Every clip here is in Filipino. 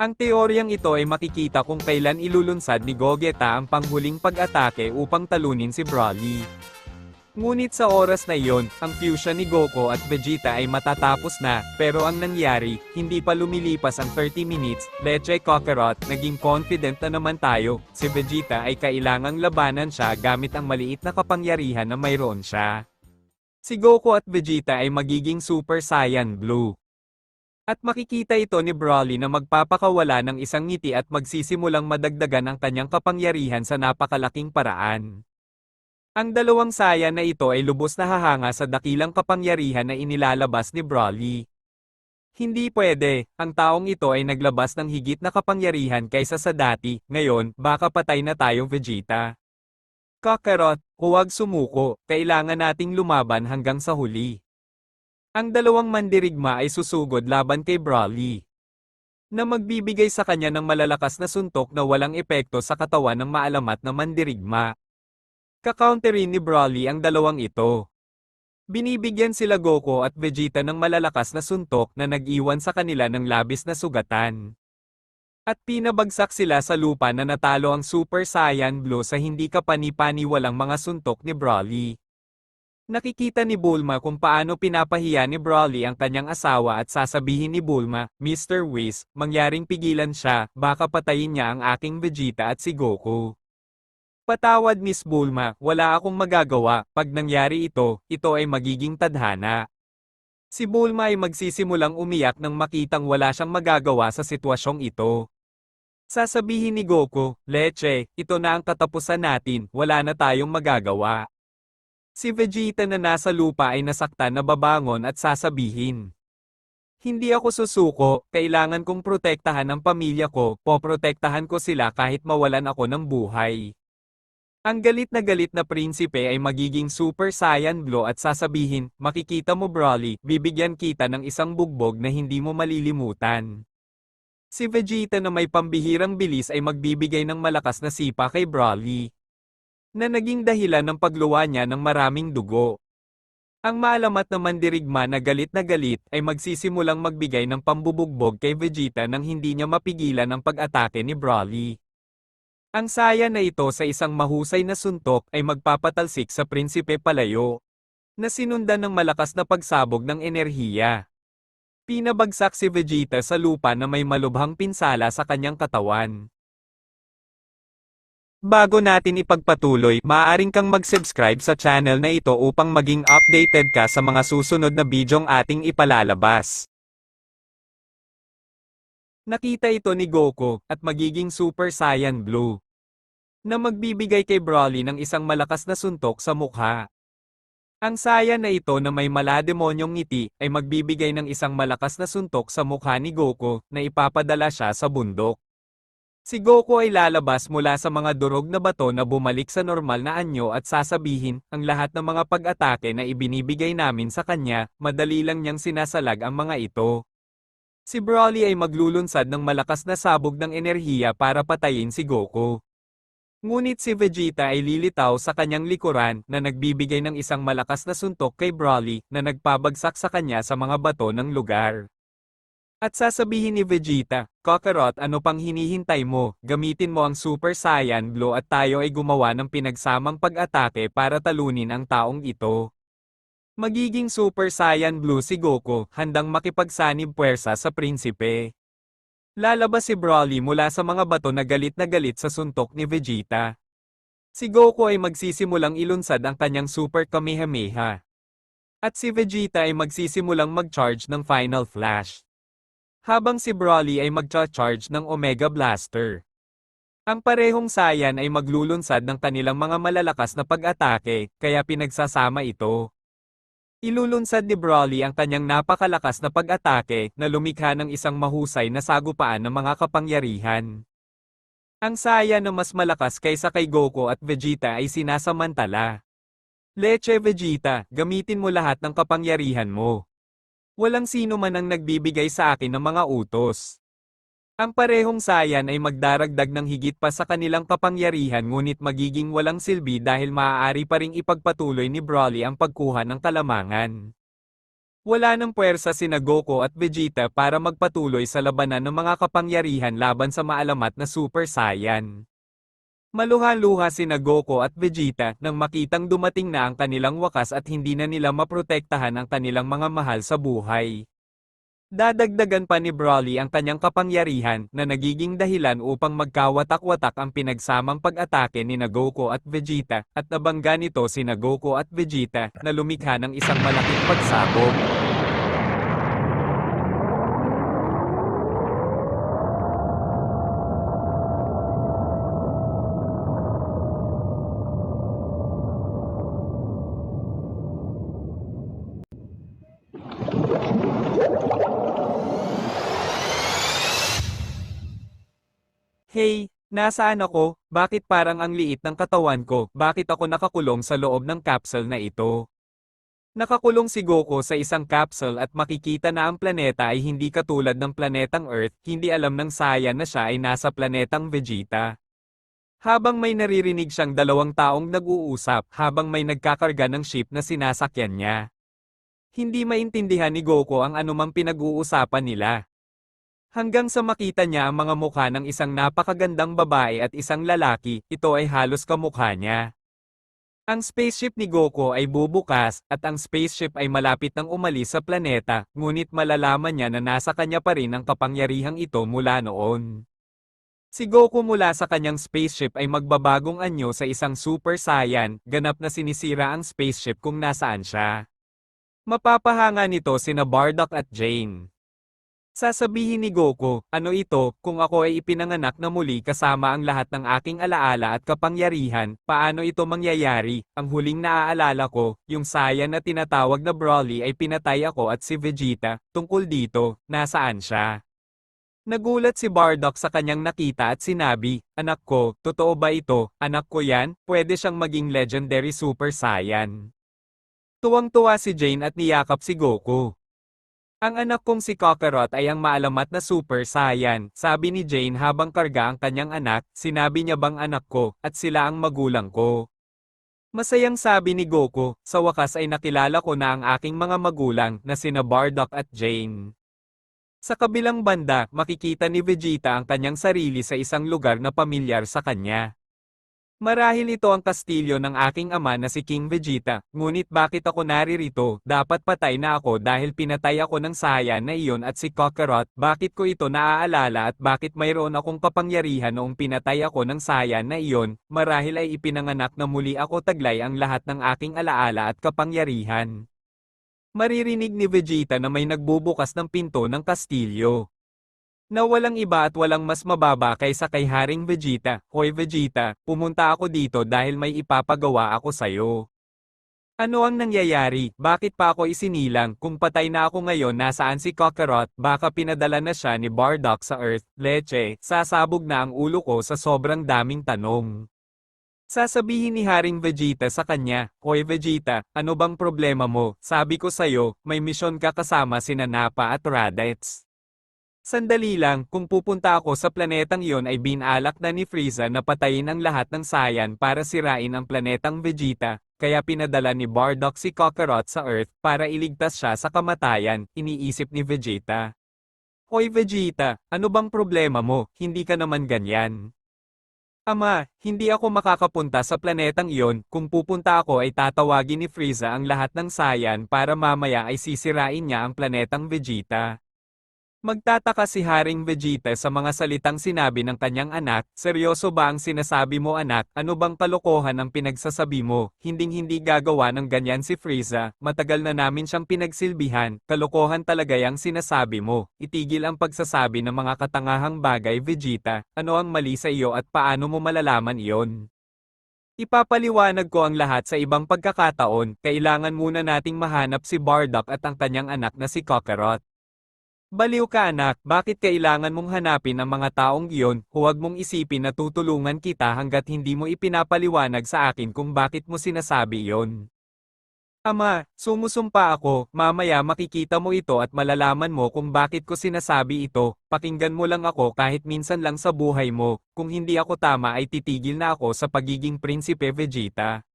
Ang teoryang ito ay makikita kung kailan ilulunsad ni Gogeta ang panghuling pag-atake upang talunin si Broly. Ngunit sa oras na iyon, ang fusion ni Goku at Vegeta ay matatapos na, pero ang nangyari, hindi pa lumilipas ang 30 minutes, Leche Kakarot, naging confident na naman tayo, si Vegeta ay kailangang labanan siya gamit ang maliit na kapangyarihan na mayroon siya. Si Goku at Vegeta ay magiging Super Saiyan Blue. At makikita ito ni Broly na magpapakawala ng isang ngiti at magsisimulang madagdagan ang kanyang kapangyarihan sa napakalaking paraan. Ang dalawang saya na ito ay lubos na hahanga sa dakilang kapangyarihan na inilalabas ni Broly. Hindi pwede, ang taong ito ay naglabas ng higit na kapangyarihan kaysa sa dati, ngayon, baka patay na tayo Vegeta. Kakarot, huwag sumuko, kailangan nating lumaban hanggang sa huli. Ang dalawang mandirigma ay susugod laban kay Broly, na magbibigay sa kanya ng malalakas na suntok na walang epekto sa katawan ng maalamat na mandirigma. Kakounterin ni Broly ang dalawang ito. Binibigyan sila Goku at Vegeta ng malalakas na suntok na nag-iwan sa kanila ng labis na sugatan. At pinabagsak sila sa lupa na natalo ang Super Saiyan Blue sa hindi kapani-paniwalang mga suntok ni Broly. Nakikita ni Bulma kung paano pinapahiya ni Broly ang kanyang asawa at sasabihin ni Bulma, Mr. Whis, mangyaring pigilan siya, baka patayin niya ang aking Vegeta at si Goku. Patawad Miss Bulma, wala akong magagawa, pag nangyari ito ay magiging tadhana. Si Bulma ay magsisimulang umiyak nang makitang wala siyang magagawa sa sitwasyong ito. Sasabihin ni Goku, Leche, ito na ang katapusan natin, wala na tayong magagawa. Si Vegeta na nasa lupa ay nasaktan na babangon at sasabihin, hindi ako susuko, kailangan kong protektahan ang pamilya ko, poprotektahan ko sila kahit mawalan ako ng buhay. Ang galit na prinsipe ay magiging Super Saiyan Blue at sasabihin, makikita mo Broly, bibigyan kita ng isang bugbog na hindi mo malilimutan. Si Vegeta na may pambihirang bilis ay magbibigay ng malakas na sipa kay Broly, na naging dahilan ng pagluwa niya ng maraming dugo. Ang maalamat na mandirigma na galit ay magsisimulang magbigay ng pambubugbog kay Vegeta nang hindi niya mapigilan ang pag-atake ni Broly. Ang saya na ito sa isang mahusay na suntok ay magpapatalsik sa Prinsipe palayo, na sinundan ng malakas na pagsabog ng enerhiya. Pinabagsak si Vegeta sa lupa na may malubhang pinsala sa kanyang katawan. Bago natin ipagpatuloy, maaaring kang mag-subscribe sa channel na ito upang maging updated ka sa mga susunod na bidyong ating ipalalabas. Nakita ito ni Goku, at magiging Super Saiyan Blue, na magbibigay kay Broly ng isang malakas na suntok sa mukha. Ang saya na ito na may malademonyong ngiti, ay magbibigay ng isang malakas na suntok sa mukha ni Goku, na ipapadala siya sa bundok. Si Goku ay lalabas mula sa mga durog na bato na bumalik sa normal na anyo at sasabihin, ang lahat ng mga pag-atake na ibinibigay namin sa kanya, madali lang niyang sinasalag ang mga ito. Si Broly ay maglulunsad ng malakas na sabog ng enerhiya para patayin si Goku. Ngunit si Vegeta ay lilitaw sa kanyang likuran na nagbibigay ng isang malakas na suntok kay Broly na nagpabagsak sa kanya sa mga bato ng lugar. At sasabihin ni Vegeta, Kakarot, ano pang hinihintay mo, gamitin mo ang Super Saiyan Blue at tayo ay gumawa ng pinagsamang pag-atake para talunin ang taong ito. Magiging Super Saiyan Blue si Goku, handang makipagsanib puwersa sa prinsipe. Lalabas si Broly mula sa mga bato na galit sa suntok ni Vegeta. Si Goku ay magsisimulang ilunsad ang kanyang Super Kamehameha. At si Vegeta ay magsisimulang mag-charge ng Final Flash, habang si Broly ay mag-charge ng Omega Blaster. Ang parehong Saiyan ay maglulunsad ng kanilang mga malalakas na pag-atake, kaya pinagsasama ito. Ilulunsad ni Broly ang kanyang napakalakas na pag-atake na lumikha ng isang mahusay na sagupaan ng mga kapangyarihan. Ang saya na mas malakas kaysa kay Goku at Vegeta ay sinasamantala. Leche Vegeta, gamitin mo lahat ng kapangyarihan mo. Walang sino man ang nagbibigay sa akin ng mga utos. Ang parehong Saiyan ay magdaragdag ng higit pa sa kanilang kapangyarihan ngunit magiging walang silbi dahil maaari pa ring ipagpatuloy ni Broly ang pagkuha ng kalamangan. Wala ng puwersa sina Goku at Vegeta para magpatuloy sa labanan ng mga kapangyarihan laban sa maalamat na Super Saiyan. Maluha-luha sina Goku at Vegeta nang makitang dumating na ang kanilang wakas at hindi na nila maprotektahan ang kanilang mga mahal sa buhay. Dadagdagan pa ni Broly ang kanyang kapangyarihan na nagiging dahilan upang magkawatak-watak ang pinagsamang pag-atake ni Goku at Vegeta at nabangga nito sina Goku at Vegeta na lumikha ng isang malaking pagsabog. Hey, nasaan ako? Bakit parang ang liit ng katawan ko? Bakit ako nakakulong sa loob ng capsule na ito? Nakakulong si Goku sa isang capsule at makikita na ang planeta ay hindi katulad ng planetang Earth, hindi alam ng Saiyan na siya ay nasa planetang Vegeta. Habang may naririnig siyang dalawang taong nag-uusap habang may nagkakarga ng ship na sinasakyan niya. Hindi maintindihan ni Goku ang anumang pinag-uusapan nila. Hanggang sa makita niya ang mga mukha ng isang napakagandang babae at isang lalaki, ito ay halos kamukha niya. Ang spaceship ni Goku ay bubukas, at ang spaceship ay malapit nang umalis sa planeta, ngunit malalaman niya na nasa kanya pa rin ang kapangyarihang ito mula noon. Si Goku mula sa kanyang spaceship ay magbabagong anyo sa isang Super Saiyan, ganap na sinisira ang spaceship kung nasaan siya. Mapapahanga nito sina Bardock at Jane. Sasabihin ni Goku, ano ito, kung ako ay ipinanganak na muli kasama ang lahat ng aking alaala at kapangyarihan, paano ito mangyayari? Ang huling naaalala ko, yung Saiyan na tinatawag na Broly ay pinatay ako at si Vegeta, tungkol dito, nasaan siya? Nagulat si Bardock sa kanyang nakita at sinabi, anak ko, totoo ba ito? Anak ko yan, pwede siyang maging legendary Super Saiyan. Tuwang-tuwa si Jane at niyakap si Goku. Ang anak kong si Kakarot ay ang maalamat na Super Saiyan, sabi ni Jane habang karga ang kanyang anak, sinabi niya bang anak ko, at sila ang magulang ko. Masayang sabi ni Goku, sa wakas ay nakilala ko na ang aking mga magulang na sina Bardock at Jane. Sa kabilang banda, makikita ni Vegeta ang kanyang sarili sa isang lugar na pamilyar sa kanya. Marahil ito ang kastilyo ng aking ama na si King Vegeta, ngunit bakit ako naririto? Dapat patay na ako dahil pinatay ako ng Saiyan na iyon at si Kakarot, bakit ko ito naaalala at bakit mayroon akong kapangyarihan noong pinatay ako ng Saiyan na iyon? Marahil ay ipinanganak na muli ako taglay ang lahat ng aking alaala at kapangyarihan. Maririnig ni Vegeta na may nagbubukas ng pinto ng kastilyo. Na walang iba at walang mas mababa kaysa kay Haring Vegeta. Hoy Vegeta, pumunta ako dito dahil may ipapagawa ako sa'yo. Ano ang nangyayari? Bakit pa ako isinilang? Kung patay na ako ngayon, nasaan si Kakarot? Baka pinadala na siya ni Bardock sa Earth. Leche, sasabog na ang ulo ko sa sobrang daming tanong. Sasabihin ni Haring Vegeta sa kanya, Hoy Vegeta, ano bang problema mo? Sabi ko sa'yo, may misyon ka kasama sina Nappa at Raditz. Sandali lang, kung pupunta ako sa planetang iyon ay binalak na ni Frieza na patayin ang lahat ng Saiyan para sirain ang planetang Vegeta, kaya pinadala ni Bardock si Kakarot sa Earth para iligtas siya sa kamatayan, iniisip ni Vegeta. Hoy Vegeta, ano bang problema mo? Hindi ka naman ganyan. Ama, hindi ako makakapunta sa planetang iyon, kung pupunta ako ay tatawagin ni Frieza ang lahat ng Saiyan para mamaya ay sisirain niya ang planetang Vegeta. Magtataka si Haring Vegeta sa mga salitang sinabi ng kanyang anak, seryoso ba ang sinasabi mo anak, ano bang kalokohan ang pinagsasabi mo, hinding-hindi gagawa ng ganyan si Frieza, matagal na namin siyang pinagsilbihan, kalokohan talaga yang sinasabi mo, itigil ang pagsasabi ng mga katangahang bagay Vegeta, ano ang mali sa iyo at paano mo malalaman iyon? Ipapaliwanag ko ang lahat sa ibang pagkakataon, kailangan muna nating mahanap si Bardock at ang kanyang anak na si Kakarot. Baliw ka anak, bakit kailangan mong hanapin ang mga taong iyon, huwag mong isipin na tutulungan kita hanggat hindi mo ipinapaliwanag sa akin kung bakit mo sinasabi iyon. Ama, sumusumpa ako, mamaya makikita mo ito at malalaman mo kung bakit ko sinasabi ito, pakinggan mo lang ako kahit minsan lang sa buhay mo, kung hindi ako tama ay titigil na ako sa pagiging prinsipe Vegeta.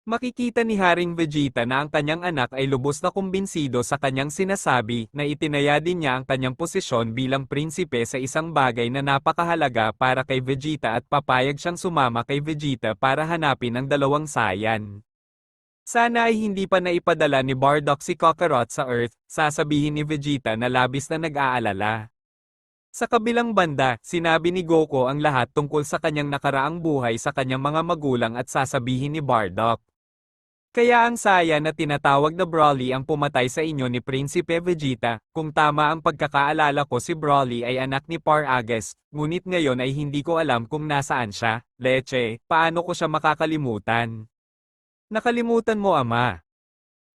Makikita ni Haring Vegeta na ang kanyang anak ay lubos na kumbinsido sa kanyang sinasabi na itinaya din niya ang kanyang posisyon bilang prinsipe sa isang bagay na napakahalaga para kay Vegeta at papayag siyang sumama kay Vegeta para hanapin ang dalawang Saiyan. Sana ay hindi pa naipadala ni Bardock si Kakarot sa Earth, sasabihin ni Vegeta na labis na nag-aalala. Sa kabilang banda, sinabi ni Goku ang lahat tungkol sa kanyang nakaraang buhay sa kanyang mga magulang at sasabihin ni Bardock. Kaya ang saya na tinatawag na Broly ang pumatay sa inyo ni Prinsipe Vegeta, kung tama ang pagkakaalala ko si Broly ay anak ni Paragus, ngunit ngayon ay hindi ko alam kung nasaan siya. Leche, paano ko siya makakalimutan? Nakalimutan mo ama.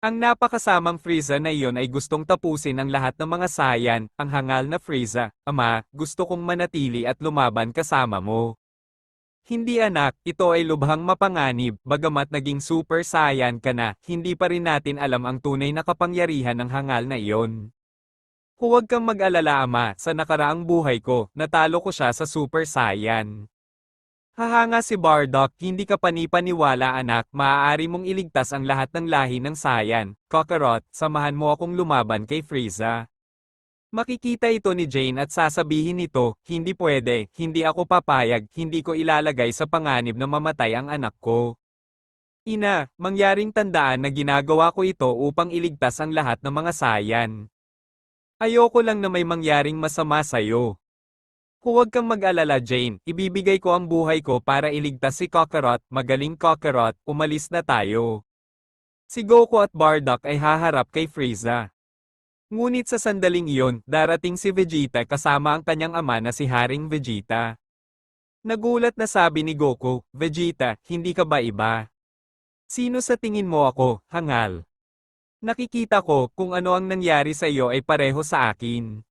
Ang napakasamang Frieza na iyon ay gustong tapusin ang lahat ng mga Saiyan, ang hangal na Frieza, ama, gusto kong manatili at lumaban kasama mo. Hindi anak, ito ay lubhang mapanganib, bagamat naging Super Saiyan ka na, hindi pa rin natin alam ang tunay na kapangyarihan ng hangal na iyon. Huwag kang mag-alala ama, sa nakaraang buhay ko, natalo ko siya sa Super Saiyan. Hahanga si Bardock, hindi ka panipaniwala anak, maaari mong iligtas ang lahat ng lahi ng Saiyan. Kakarot, samahan mo akong lumaban kay Frieza. Makikita ito ni Jane at sasabihin nito, hindi pwede, hindi ako papayag, hindi ko ilalagay sa panganib na mamatay ang anak ko. Ina, mangyaring tandaan na ginagawa ko ito upang iligtas ang lahat ng mga Saiyan. Ayoko lang na may mangyaring masama sa'yo. Huwag kang mag-alala Jane, ibibigay ko ang buhay ko para iligtas si Kakarot, magaling Kakarot, umalis na tayo. Si Goku at Bardock ay haharap kay Frieza. Ngunit sa sandaling iyon, darating si Vegeta kasama ang kanyang ama na si Haring Vegeta. Nagulat na sabi ni Goku, Vegeta, hindi ka ba iba? Sino sa tingin mo ako, hangal? Nakikita ko, kung ano ang nangyari sa iyo ay pareho sa akin.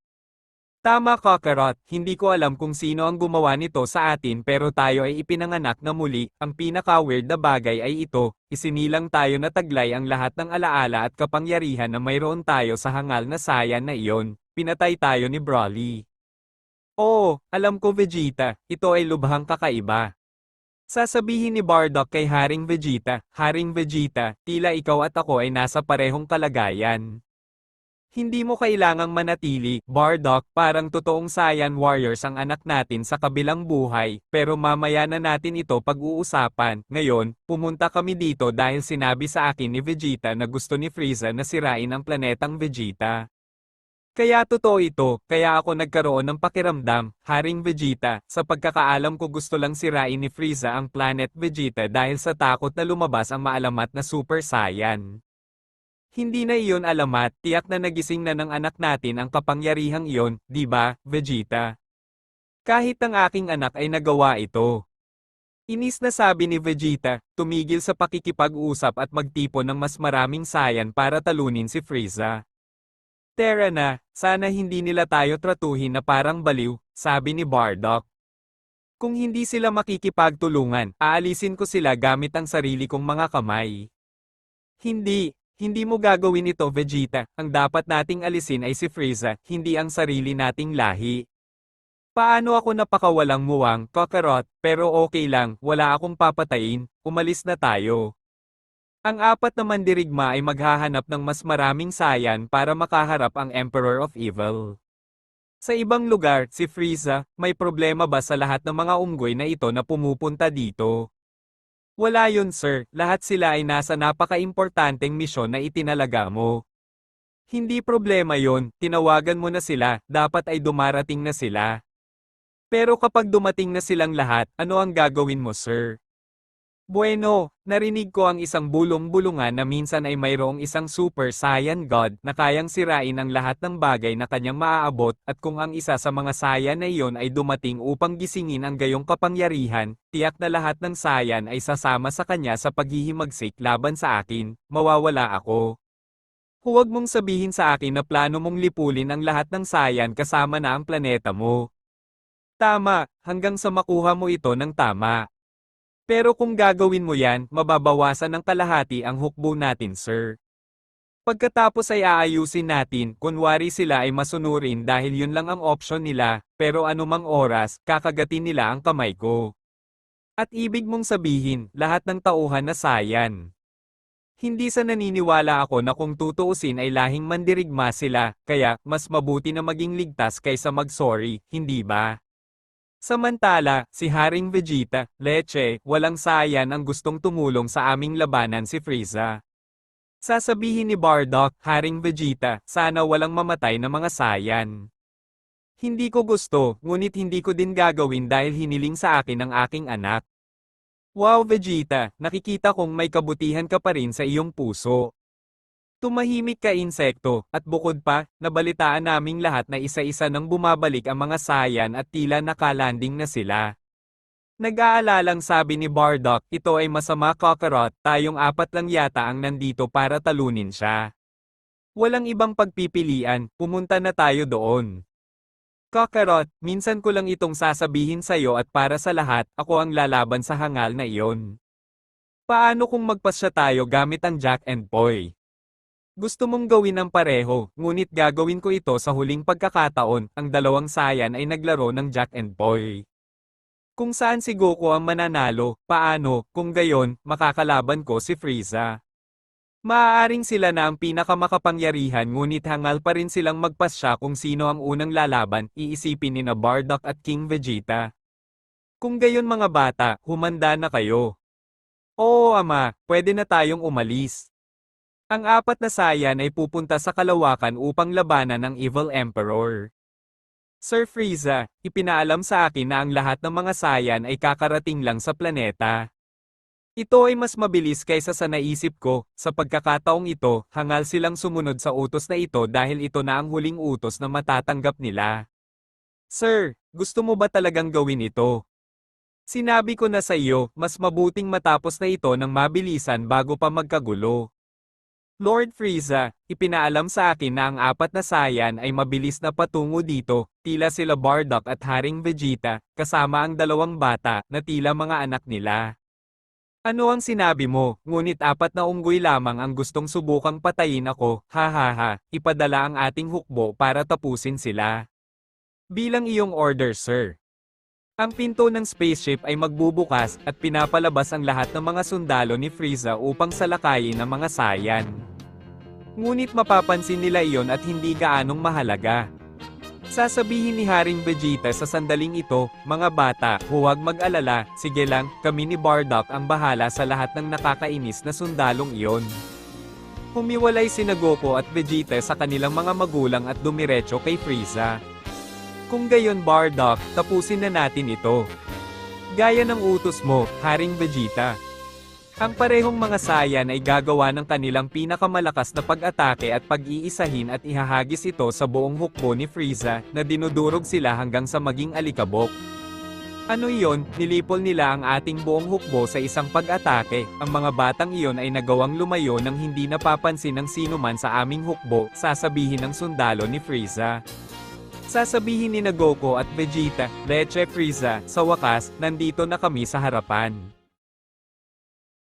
Tama Kakarot, hindi ko alam kung sino ang gumawa nito sa atin pero tayo ay ipinanganak na muli, ang pinaka-weird na bagay ay ito, isinilang tayo na taglay ang lahat ng alaala at kapangyarihan na mayroon tayo sa hangal na Saiyan na iyon, pinatay tayo ni Broly. Oo, alam ko Vegeta, ito ay lubhang kakaiba. Sasabihin ni Bardock kay Haring Vegeta, tila ikaw at ako ay nasa parehong kalagayan. Hindi mo kailangang manatili, Bardock, parang totoong Saiyan Warriors ang anak natin sa kabilang buhay, pero mamaya na natin ito pag-uusapan. Ngayon, pumunta kami dito dahil sinabi sa akin ni Vegeta na gusto ni Frieza na sirain ang planetang Vegeta. Kaya totoo ito, kaya ako nagkaroon ng pakiramdam, Haring Vegeta, sa pagkakaalam ko gusto lang sirain ni Frieza ang planet Vegeta dahil sa takot na lumabas ang maalamat na Super Saiyan. Hindi na iyon alamat, tiyak na nagising na ng anak natin ang kapangyarihang iyon, di ba, Vegeta? Kahit ang aking anak ay nagawa ito. Inis na sabi ni Vegeta, tumigil sa pakikipag-usap at magtipon ng mas maraming Saiyan para talunin si Frieza. Tara na, sana hindi nila tayo tratuhin na parang baliw, sabi ni Bardock. Kung hindi sila makikipagtulungan, aalisin ko sila gamit ang sarili kong mga kamay. Hindi mo gagawin ito Vegeta, ang dapat nating alisin ay si Frieza, hindi ang sarili nating lahi. Paano ako napakawalang muwang, Kakarot, pero okay lang, wala akong papatayin, umalis na tayo. Ang apat na mandirigma ay maghahanap ng mas maraming Saiyan para makaharap ang Emperor of Evil. Sa ibang lugar, si Frieza, may problema ba sa lahat ng mga unggoy na ito na pumupunta dito? Wala yun sir, lahat sila ay nasa napaka-importanteng misyon na itinalaga mo. Hindi problema yon, tinawagan mo na sila, dapat ay dumarating na sila. Pero kapag dumating na silang lahat, ano ang gagawin mo sir? Bueno, narinig ko ang isang bulong-bulungan na minsan ay mayroong isang Super Saiyan God na kayang sirain ang lahat ng bagay na kanyang maaabot at kung ang isa sa mga Saiyan na iyon ay dumating upang gisingin ang gayong kapangyarihan, tiyak na lahat ng Saiyan ay sasama sa kanya sa paghihimagsik laban sa akin, mawawala ako. Huwag mong sabihin sa akin na plano mong lipulin ang lahat ng Saiyan kasama na ang planeta mo. Tama, hanggang sa makuha mo ito ng tama. Pero kung gagawin mo yan, mababawasan ng kalahati ang hukbo natin sir. Pagkatapos ay aayusin natin, kunwari sila ay masunurin dahil yun lang ang option nila, pero anumang oras, kakagatin nila ang kamay ko. At ibig mong sabihin, lahat ng tauhan na Saiyan. Hindi sa naniniwala ako na kung tutuusin ay lahing mandirigma sila, kaya mas mabuti na maging ligtas kaysa mag-sorry, hindi ba? Samantala, si Haring Vegeta, Leche, walang sayan ang gustong tumulong sa aming labanan si Frieza. Sasabihin ni Bardock, Haring Vegeta, sana walang mamatay na mga sayan. Hindi ko gusto, ngunit hindi ko din gagawin dahil hiniling sa akin ng aking anak. Wow Vegeta, nakikita kong may kabutihan ka pa rin sa iyong puso. Tumahimik ka insekto, at bukod pa, nabalitaan naming lahat na isa-isa nang bumabalik ang mga sayan at tila nakalanding na sila. Nag-aalalang sabi ni Bardock, ito ay masama Kakarot, tayong apat lang yata ang nandito para talunin siya. Walang ibang pagpipilian, pumunta na tayo doon. Kakarot, minsan ko lang itong sasabihin sa'yo at para sa lahat, ako ang lalaban sa hangal na iyon. Paano kung magpasya tayo gamit ang Jack and Poy? Gusto mong gawin ang pareho, ngunit gagawin ko ito sa huling pagkakataon, ang dalawang sayan ay naglaro ng Jack and Poy. Kung saan si Goku ang mananalo, paano, kung gayon, makakalaban ko si Frieza. Maaaring sila na ang pinakamakapangyarihan ngunit hangal pa rin silang magpasya kung sino ang unang lalaban, iisipin ni na Bardock at King Vegeta. Kung gayon mga bata, humanda na kayo. Oo ama, pwede na tayong umalis. Ang apat na sayan ay pupunta sa kalawakan upang labanan ang Evil Emperor. Sir Frieza, ipinaalam sa akin na ang lahat ng mga sayan ay kakarating lang sa planeta. Ito ay mas mabilis kaysa sa naisip ko, sa pagkakataong ito, hangal silang sumunod sa utos na ito dahil ito na ang huling utos na matatanggap nila. Sir, gusto mo ba talagang gawin ito? Sinabi ko na sa iyo, mas mabuting matapos na ito ng mabilisan bago pa magkagulo. Lord Frieza, ipinaalam sa akin na ang apat na sayan ay mabilis na patungo dito, tila sila Bardock at Haring Vegeta, kasama ang dalawang bata, na tila mga anak nila. Ano ang sinabi mo, ngunit apat na unggoy lamang ang gustong subukang patayin ako, hahaha, ipadala ang ating hukbo para tapusin sila. Bilang iyong order sir. Ang pinto ng spaceship ay magbubukas at pinapalabas ang lahat ng mga sundalo ni Frieza upang salakayin ang mga sayan. Ngunit mapapansin nila iyon at hindi gaanong mahalaga. Sasabihin ni Haring Vegeta sa sandaling ito, mga bata, huwag mag-alala, sige lang, kami ni Bardock ang bahala sa lahat ng nakakainis na sundalong iyon. Humiwalay sina Goku at Vegeta sa kanilang mga magulang at dumiretso kay Frieza. Kung gayon Bardock, tapusin na natin ito. Gaya ng utos mo, Haring Vegeta. Ang parehong mga sayan ay gagawa ng kanilang pinakamalakas na pag-atake at pag-iisahin at ihahagis ito sa buong hukbo ni Frieza, na dinudurog sila hanggang sa maging alikabok. Ano iyon, nilipol nila ang ating buong hukbo sa isang pag-atake, ang mga batang iyon ay nagawang lumayo nang hindi napapansin ng sinuman sa aming hukbo, sasabihin ng sundalo ni Frieza. Sasabihin ni na Goku at Vegeta, Leche Frieza, sa wakas, nandito na kami sa harapan.